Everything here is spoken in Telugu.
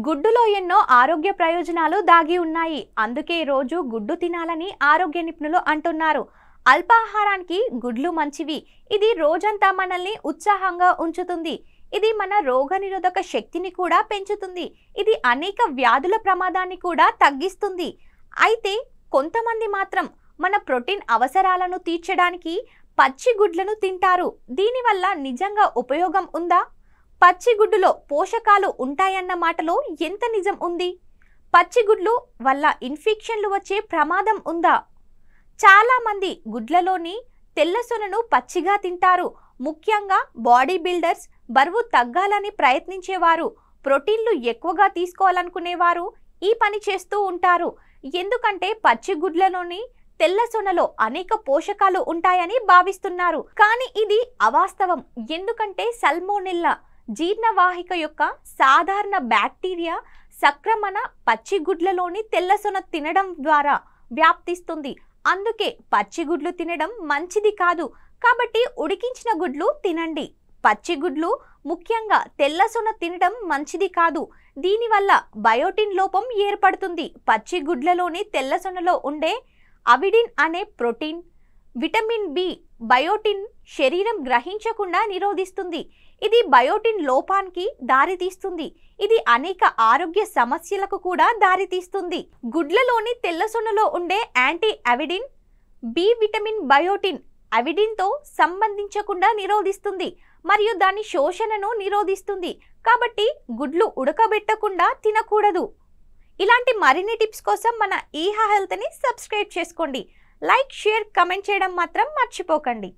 గుడ్డులో ఎన్నో ఆరోగ్య ప్రయోజనాలు దాగి ఉన్నాయి. అందుకే రోజు గుడ్డు తినాలని ఆరోగ్య నిపుణులు అంటున్నారు. అల్పాహారానికి గుడ్లు మంచివి. ఇది రోజంతా మనల్ని ఉత్సాహంగా ఉంచుతుంది. ఇది మన రోగనిరోధక శక్తిని కూడా పెంచుతుంది. ఇది అనేక వ్యాధుల ప్రమాదాన్ని కూడా తగ్గిస్తుంది. అయితే కొంతమంది మాత్రం మన ప్రోటీన్ అవసరాలను తీర్చడానికి పచ్చి గుడ్లను తింటారు. దీనివల్ల నిజంగా ఉపయోగం ఉందా? పచ్చి గుడ్డులో పోషకాలు ఉంటాయన్న మాటలో ఎంత నిజం ఉంది? పచ్చి గుడ్లు వల్ల ఇన్ఫెక్షన్లు వచ్చే ప్రమాదం ఉందా? చాలా మంది గుడ్లలోని తెల్ల సొనను పచ్చిగా తింటారు. ముఖ్యంగా బాడీ బిల్డర్స్, బరువు తగ్గాలని ప్రయత్నించేవారు, ప్రోటీన్లు ఎక్కువగా తీసుకోవాలనుకునేవారు ఈ పని చేస్తూ ఉంటారు. ఎందుకంటే పచ్చి గుడ్లలోని తెల్ల సొనలో అనేక పోషకాలు ఉంటాయని భావిస్తున్నారు. కానీ ఇది అవాస్తవం. ఎందుకంటే సల్మోనెల్లా జీర్ణవాహిక యొక్క సాధారణ బ్యాక్టీరియా సంక్రమణ పచ్చి గుడ్లలోని తెల్ల సొన తినడం ద్వారా వ్యాప్తిస్తుంది. అందుకే పచ్చి గుడ్లు తినడం మంచిది కాదు. కాబట్టి ఉడికించిన గుడ్లు తినండి. పచ్చి గుడ్లు, ముఖ్యంగా తెల్ల సొన తినడం మంచిది కాదు. దీనివల్ల బయోటిన్ లోపం ఏర్పడుతుంది. పచ్చి గుడ్లలోని తెల్ల సొనలో ఉండే అవిడిన్ అనే ప్రోటీన్, విటమిన్ బి బయోటిన్ శరీరం గ్రహించకుండా నిరోధిస్తుంది. ఇది బయోటిన్ లోపానికి దారితీస్తుంది. ఇది అనేక ఆరోగ్య సమస్యలకు కూడా దారితీస్తుంది. గుడ్లలోని తెల్ల సొనలో ఉండే యాంటీ అవిడిన్, బి విటమిన్ బయోటిన్ అవిడిన్తో సంబంధించకుండా నిరోధిస్తుంది మరియు దాని శోషణను నిరోధిస్తుంది. కాబట్టి గుడ్లు ఉడకబెట్టకుండా తినకూడదు. ఇలాంటి మరిన్ని టిప్స్ కోసం మన ఈహా హెల్త్ని సబ్స్క్రైబ్ చేసుకోండి. లైక్, షేర్, కమెంట్ చేయడం మాత్రం మర్చిపోకండి.